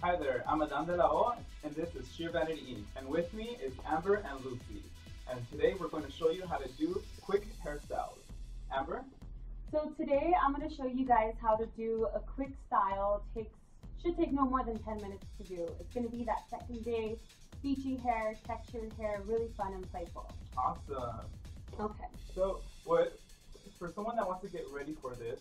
Hi there, I'm Adan De La O, and this is Shear Vanity Inc. And with me is Amber and Lucy. And today we're going to show you how to do quick hairstyles. Amber? So today I'm going to show you guys how to do a quick style. Should take no more than 10 minutes to do. It's going to be that second day, beachy hair, textured hair, really fun and playful. Awesome. Okay. So for someone that wants to get ready for this,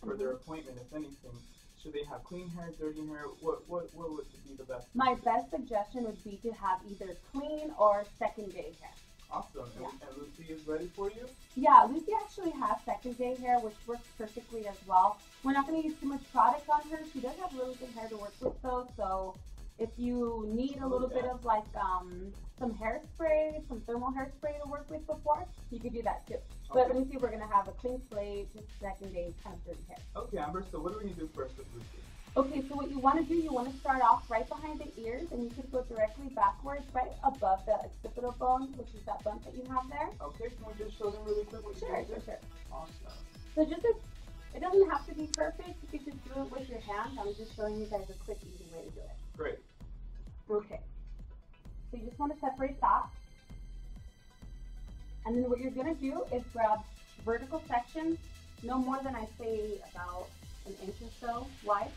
for their appointment, if anything, should they have clean hair, dirty hair? What would be the best? My best suggestion would be to have either clean or second day hair. Awesome. Yeah. And Lucy is ready for you? Yeah, Lucy actually has second day hair, which works perfectly as well. We're not going to use too much product on her. She does have really good hair to work with though, so if you need a little bit of like some hairspray, some thermal hairspray to work with before, you could do that too. But Lucy, we're going to have a clean slate, just second day kind of dirty hair. Okay, Amber, so what do we do first with Lucy? Okay, so what you want to do, you want to start off right behind the ears, and you could go directly backwards, right above the occipital bone, which is that bump that you have there. Okay, can we just show them really quick what you did? Sure. Awesome. So it doesn't have to be perfect. You can just do it with your hands. I'm just showing you guys a quick, easy way to do it. Great. Okay. So you just want to separate that. And then what you're going to do is grab vertical sections, no more than I say about an inch or so wide.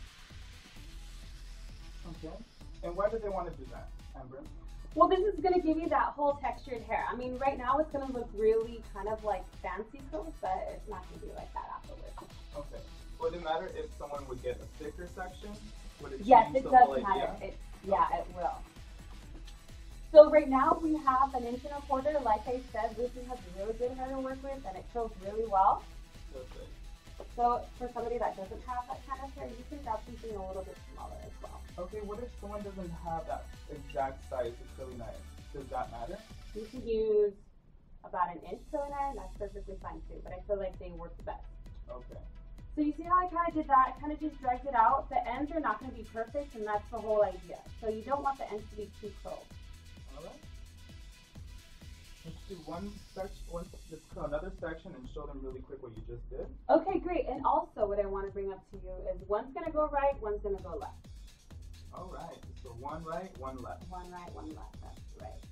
Okay. And why do they want to do that, Amber? Well, this is going to give you that whole textured hair. I mean, right now it's going to look really kind of like fancy curls, but it's not going to be like that afterwards. Okay. Would it matter if someone would get a thicker section? Would it Yes, change it the does whole matter. idea? It will. So right now we have an 1.25 inches. Like I said, Lucy has really good hair to work with, and it curls really well. Perfect. So for somebody that doesn't have that kind of hair, you can grab something a little bit smaller as well. Okay, what if someone doesn't have that exact size of curly knife? Does that matter? You can use about an inch curly iron. That's perfectly fine too, but I feel like they work the best. Okay. So you see how I kind of did that? I kind of just dragged it out. The ends are not going to be perfect, and that's the whole idea. So you don't want the ends to be too curled. Alright. Let's do let's curl another section and show them really quick what you just did. Okay, great. And also what I want to bring up to you is one's going to go right, one's going to go left. Alright, so one right, one left. One right, one left. That's right.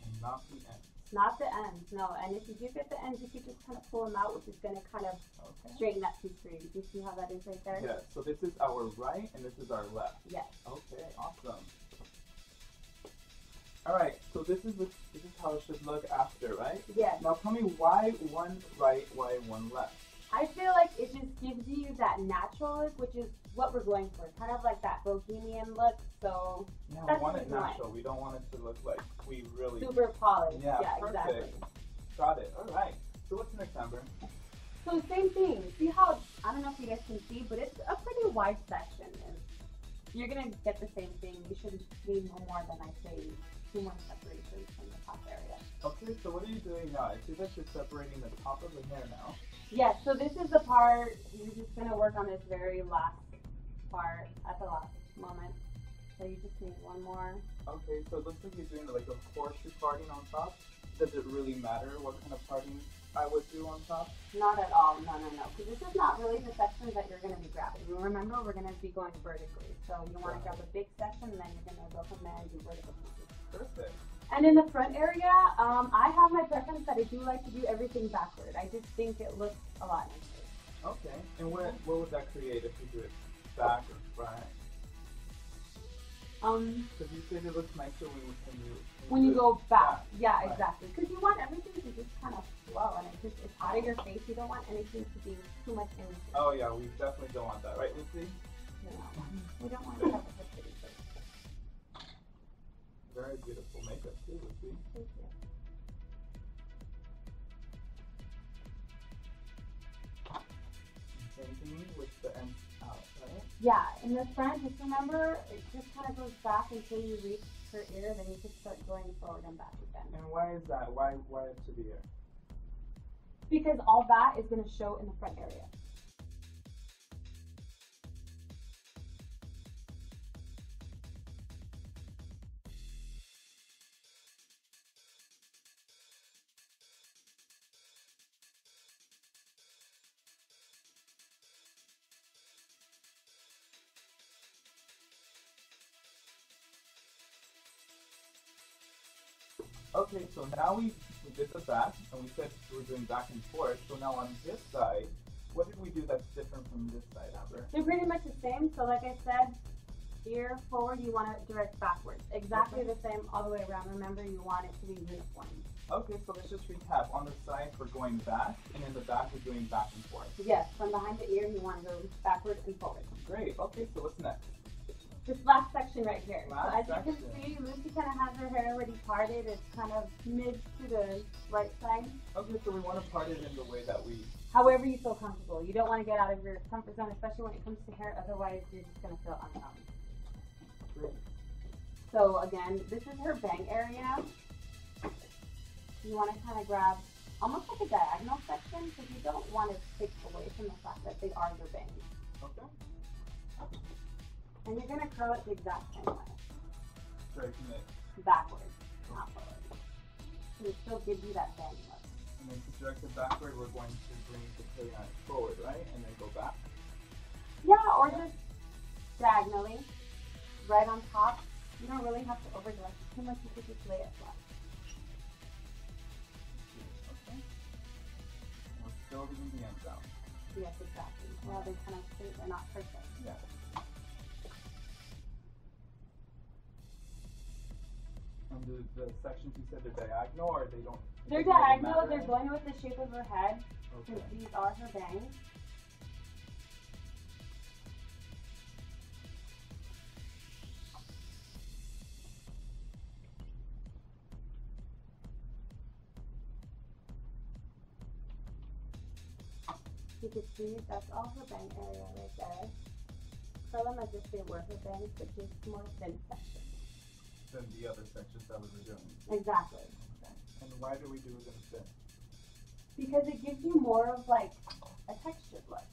And not the end. Not the ends, no. And if you do get the ends, you can just kind of pull them out, which is going to kind of straighten that piece for you. Do you see how that is right there? Yeah, so this is our right and this is our left. Yes. Okay, awesome. Alright, so this is how it should look after, right? Yes. Now tell me why one right, why one left? I feel like it just gives you that natural look, which is what we're going for. Kind of like that bohemian look. So Yeah, that's we want what it we want. natural. We don't want it to look like we really... Super polished. Yeah, perfect. Exactly. Got it. Alright. So what's next, Amber? So same thing. See how, I don't know if you guys can see, but it's a pretty wide section. And you're going to get the same thing. You should need no more than, I say, 2 more separations from the top area. Okay, so what are you doing now? I see that you're separating the top of the hair now. Yes, so this is the part, you're just going to work on this very last part at the last moment. So you just need one more. Okay, so it looks like you're doing like a horseshoe parting on top. Does it really matter what kind of parting I would do on top? Not at all, no. Because this is not really the sections that you're going to be grabbing. Remember, we're going to be going vertically. So you want to grab a big section, and then you're going to go from there and do vertical pieces. Perfect. And in the front area, I have my preference that I do like to do everything backward. I just think it looks a lot nicer. Okay, and what would that create if you do it back or front? Because you said it looks nicer when you go back. Yeah, right. exactly. Because you want everything to just kind of flow, and it's out of your face. You don't want anything to be too much in. Oh yeah, we definitely don't want that, right, Lucy? No, we don't want to have a pretty face. Very beautiful makeup too, Lucy. Thank you. Same thing with the ends out, right? Yeah, in the front, just remember, it just kind of goes back until you reach her ear, then you can start going forward and back again. And why is that? Why to the ear? Because all that is going to show in the front area. Okay, so now we did the back, and we said we were doing back and forth. So now on this side, what did we do that's different from this side, Amber? They're pretty much the same. So like I said, ear forward, you want to direct backwards. Exactly the same all the way around. Remember, you want it to be uniform. Okay, so let's just recap. On the side, we're going back, and in the back, we're doing back and forth. Yes, from behind the ear, you want to go backwards and forward. Great. Okay, so what's next? This last section right here. Last so as you can see, Lucy kind of has her hair already parted. It's kind of mid to the right side. Okay, so we want to part it in the way that we... However you feel comfortable. You don't want to get out of your comfort zone, especially when it comes to hair. Otherwise, you're just going to feel uncomfortable. Great. So again, this is her bang area. You want to kind of grab almost like a diagonal section because you don't want to take away from the fact that they are your bangs. Okay. And you're going to curl it the exact same way. Striking it. Backwards, not forward. So it still gives you that bang look. And then to direct it backward, we're going to bring the crayon forward, right? And then go back. Yeah, or just diagonally, right on top. You don't really have to overdirect it too much. You could just lay it flat. Okay. And we're still leaving the ends out. Yes, exactly. Now they're kind of straight. They're not perfect. Yeah. And the sections you said they're diagonal, or they don't? They're diagonal. They're going with the shape of her head. Okay. Since these are her bangs. You can see that's all her bang area right there. Curl them as if they were her bangs, but just more thin sections. Than the other sections that we were doing. Exactly. Okay. And why do we do them thin? Because it gives you more of like a textured look,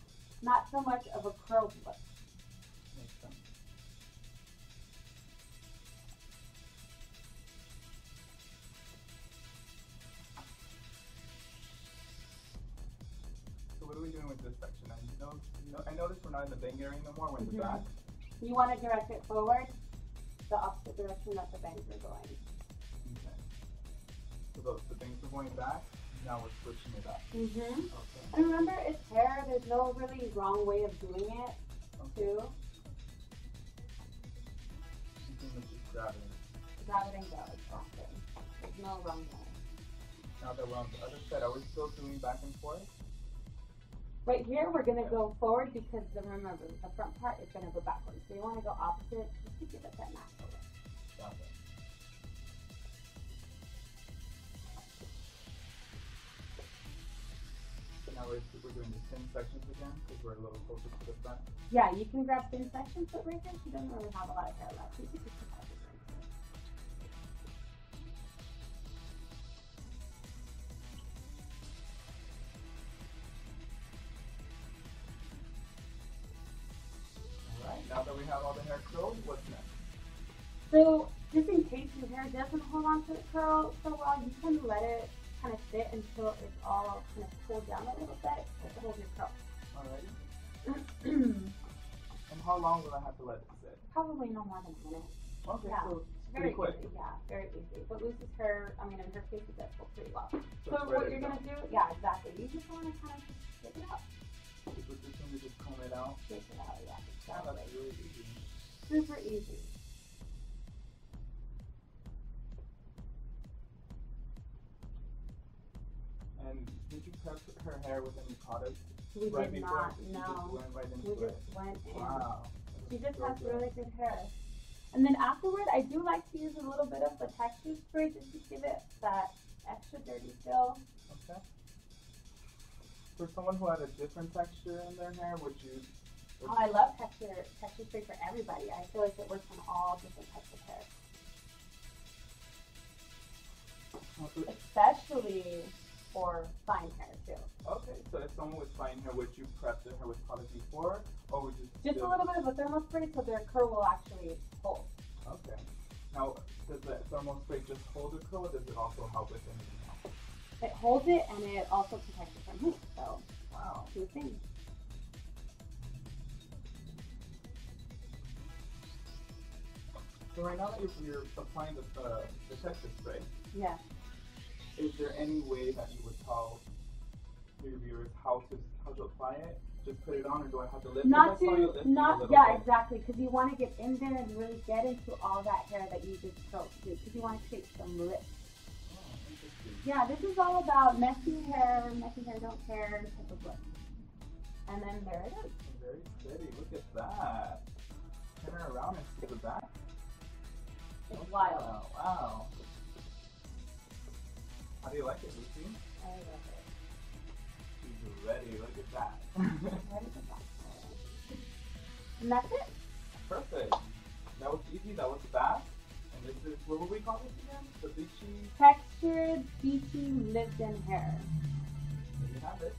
not so much of a curled look. Makes sense. So what are we doing with this section? I noticed we're not in the bang area no more. We're in the back. You want to direct it forward, the opposite direction that the bangs are going. Okay. So the bangs are going back. Now we're switching it up. Mm-hmm. Okay. And remember, it's hair. There's no really wrong way of doing it, too. You can just grab it. Grab it and go. Exactly. There's no wrong way. Now that we're on the other side, are we still doing back and forth? Right here, we're going to go forward because remember, the front part is going to go backwards. So you want to go opposite just to give it that natural look. Got it. So now we're doing the thin sections again because we're a little closer to the front. Yeah, you can grab thin sections, but right here, she doesn't really have a lot of hair left. So you can just cut it. Now that we have all the hair curled, what's next? So, just in case your hair doesn't hold on to the curl so well, you can let it kind of sit until it's all kind of pulled down a little bit to hold your curl. Alrighty. And how long will I have to let it sit? Probably no more than a minute. Okay, Yeah. so Very pretty quick. easy, yeah, very easy. But Lucy's hair, I mean, in her case, it does hold pretty well. So So it's what ready you're to going to do, yeah, exactly. You just want to kind of just shake it out. With this one, you just comb it out. Shake it out, yeah, Oh, exactly. that's really easy. Super easy. And did you prep her hair with any product? We right did before? not, You no. just went right into We it. just went in. Wow. She just So has good. really good hair. And then afterward, I do like to use a little bit of the texture spray just to give it that extra dirty feel. Okay. For someone who had a different texture in their hair, would you? Oh, I love texture spray for everybody. I feel like it works on all different types of hair. Especially for fine hair too. Okay, so if someone with fine hair, would you prep their hair with product before, or would you Just a little bit of a thermal spray so their curl will actually hold. Okay. Now, does the thermal spray just hold the curl, or does it also help with anything else? It holds it and it also protects it from heat. So, Wow. two things. So right now that you're applying the texture spray, Yeah. Is there any way that you would tell your viewers how to apply it? Just put it on, or do I have to lift it? Yeah, exactly. Because you want to get in there and really get into all that hair that you just stroked too. Because you want to create some lift. Oh, interesting. Yeah, this is all about messy hair don't care type of look. And then there it is. Very steady. Look at that. Turn her around and see the back. It's wild. Wow. How do you like it, Lucy? I love it. She's ready. Look at that. And that's it. Perfect. That was easy. That was fast. And this is, what would we call this again? The beachy. Textured, beachy, lived-in hair. There you have it.